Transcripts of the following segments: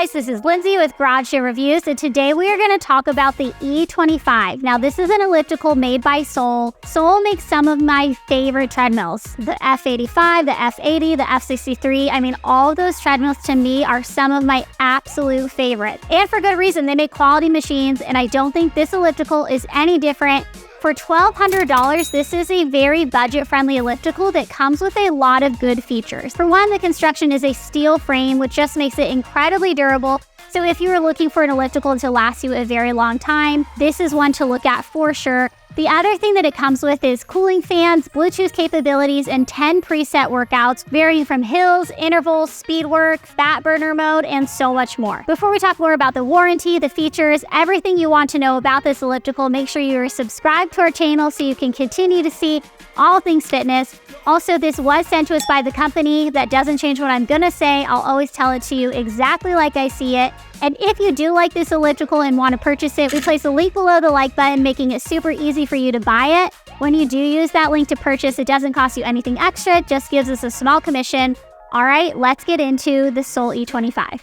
guys, this is Lindsay with Garage Gym Reviews, and today we are going to talk about the E25. Now, this is an elliptical made by Sol. Sol makes some of my favorite treadmills. The F85, the F80, the F63. I mean, all of those treadmills to me are some of my absolute favorites. And for good reason, they make quality machines, and I don't think this elliptical is any different. For $1,200, this is a very budget-friendly elliptical that comes with a lot of good features. For one, the construction is a steel frame, which just makes it incredibly durable. So if you are looking for an elliptical to last you a very long time, this is one to look at for sure. The other thing that it comes with is cooling fans, Bluetooth capabilities, and 10 preset workouts, varying from hills, intervals, speed work, fat burner mode, and so much more. Before we talk more about the warranty, the features, everything you want to know about this elliptical, make sure you are subscribed to our channel so you can continue to see all things fitness. Also, this was sent to us by the company. That doesn't change what I'm gonna say. I'll always tell it to you exactly like I see it. And if you do like this elliptical and want to purchase it, we place a link below the like button, making it super easy for you to buy it. When you do use that link to purchase, it doesn't cost you anything extra, it just gives us a small commission. All right, let's get into the Sol E25.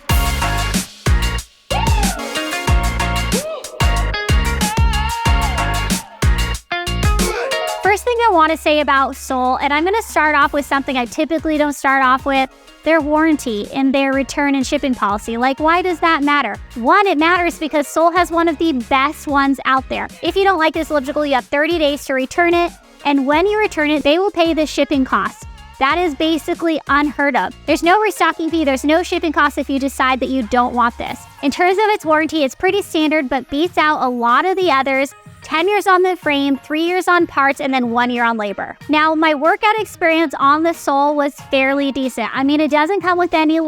First thing I want to say about Sol, and I'm going to start off with something I typically don't start off with, their warranty and their return and shipping policy. Like, why does that matter? One, it matters because Sol has one of the best ones out there. If you don't like this elliptical, you have 30 days to return it, and when you return it, they will pay the shipping cost. That is basically unheard of. There's no restocking fee, there's no shipping cost if you decide that you don't want this. In terms of its warranty, it's pretty standard, but beats out a lot of the others. 10 years on the frame, 3 years on parts, and then 1 year on labor. Now, my workout experience on the Sol was fairly decent. I mean, it doesn't come with any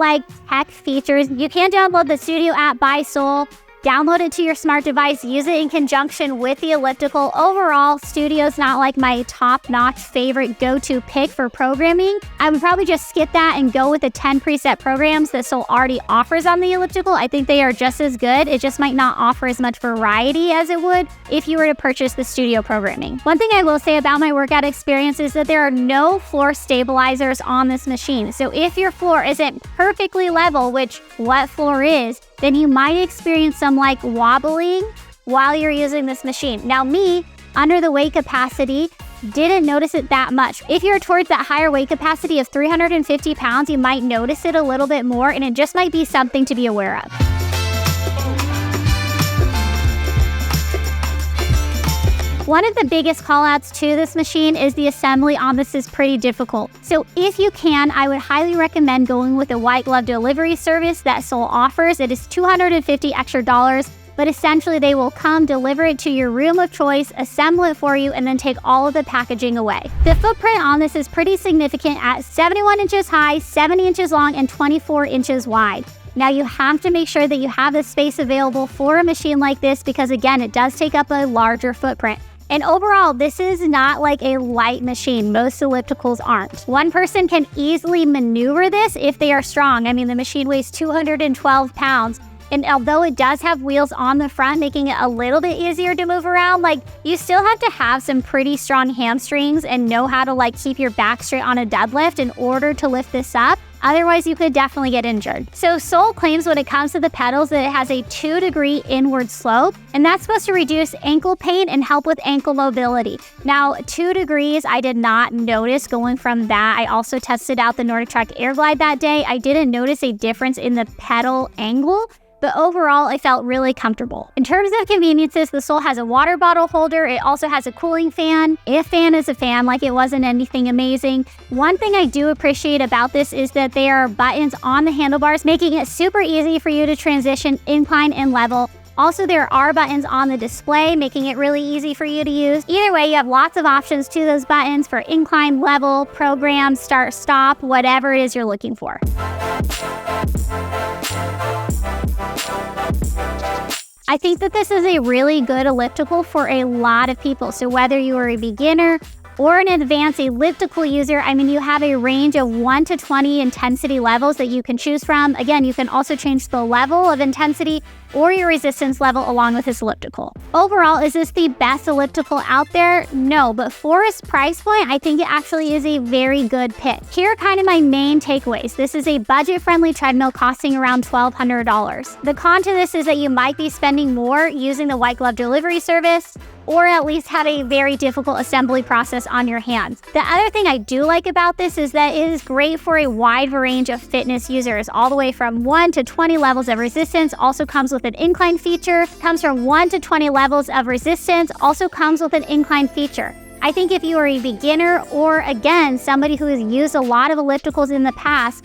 tech features. You can download the Studio app by Sol, download it to your smart device, use it in conjunction with the elliptical. Overall, Studio's not like my top-notch favorite go-to pick for programming. I would probably just skip that and go with the 10 preset programs that Sol already offers on the elliptical. I think they are just as good. It just might not offer as much variety as it would if you were to purchase the Studio programming. One thing I will say about my workout experience is that there are no floor stabilizers on this machine. So if your floor isn't perfectly level, which what floor is, then you might experience some wobbling while you're using this machine. Now me, under the weight capacity, didn't notice it that much. If you're towards that higher weight capacity of 350 pounds, you might notice it a little bit more, and it just might be something to be aware of. One of the biggest callouts to this machine is the assembly on this is pretty difficult. So if you can, I would highly recommend going with a white glove delivery service that Sol offers. It is $250 extra, but essentially they will come, deliver it to your room of choice, assemble it for you, and then take all of the packaging away. The footprint on this is pretty significant at 71 inches high, 70 inches long, and 24 inches wide. Now you have to make sure that you have the space available for a machine like this because again, it does take up a larger footprint. And overall, this is not like a light machine. Most ellipticals aren't. One person can easily maneuver this if they are strong. I mean, the machine weighs 212 pounds. And although it does have wheels on the front, making it a little bit easier to move around, you still have to have some pretty strong hamstrings and know how to keep your back straight on a deadlift in order to lift this up. Otherwise, you could definitely get injured. So Sol claims when it comes to the pedals that it has a 2-degree inward slope, and that's supposed to reduce ankle pain and help with ankle mobility. Now, 2 degrees, I did not notice going from that. I also tested out the NordicTrack Airglide that day. I didn't notice a difference in the pedal angle, but overall, I felt really comfortable. In terms of conveniences, the Sol has a water bottle holder. It also has a cooling fan. A fan is a fan, it wasn't anything amazing. One thing I do appreciate about this is that there are buttons on the handlebars, making it super easy for you to transition incline and level. Also, there are buttons on the display, making it really easy for you to use. Either way, you have lots of options to those buttons for incline, level, program, start, stop, whatever it is you're looking for. I think that this is a really good elliptical for a lot of people. So whether you are a beginner or an advanced elliptical user, I mean, you have a range of 1 to 20 intensity levels that you can choose from. Again, you can also change the level of intensity or your resistance level along with this elliptical. Overall, is this the best elliptical out there? No, but for its price point, I think it actually is a very good pick. Here are kind of my main takeaways. This is a budget-friendly treadmill costing around $1,200. The con to this is that you might be spending more using the white glove delivery service, or at least have a very difficult assembly process on your hands. The other thing I do like about this is that it is great for a wide range of fitness users, all the way from 1 to 20 levels of resistance. Also comes with an incline feature. Comes from 1 to 20 levels of resistance. Also comes with an incline feature. I think if you are a beginner, or again, somebody who has used a lot of ellipticals in the past,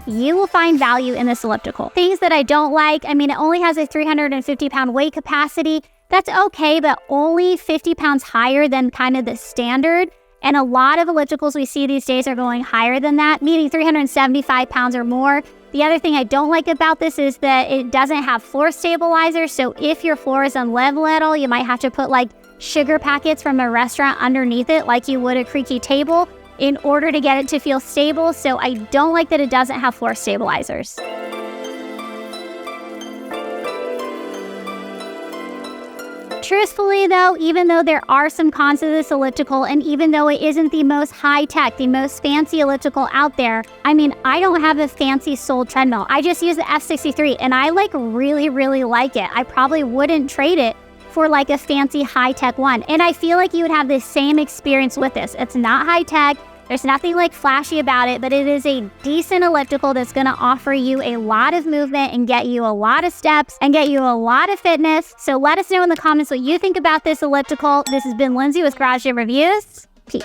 you will find value in this elliptical. Things that I don't like, I mean, it only has a 350-pound weight capacity. That's okay, but only 50 pounds higher than kind of the standard. And a lot of ellipticals we see these days are going higher than that, meaning 375 pounds or more. The other thing I don't like about this is that it doesn't have floor stabilizer. So if your floor is unlevel at all, you might have to put like sugar packets from a restaurant underneath it like you would a creaky table in order to get it to feel stable. So I don't like that it doesn't have floor stabilizers. Truthfully though, even though there are some cons to this elliptical, and even though it isn't the most high-tech, the most fancy elliptical out there, I mean, I don't have a fancy soled treadmill. I just use the F63 and I really like it. I probably wouldn't trade it for like a fancy high-tech one. And I feel like you would have the same experience with this. It's not high-tech. There's nothing like flashy about it, but it is a decent elliptical that's going to offer you a lot of movement and get you a lot of steps and get you a lot of fitness. So let us know in the comments what you think about this elliptical. This has been Lindsay with Garage Gym Reviews. Peace.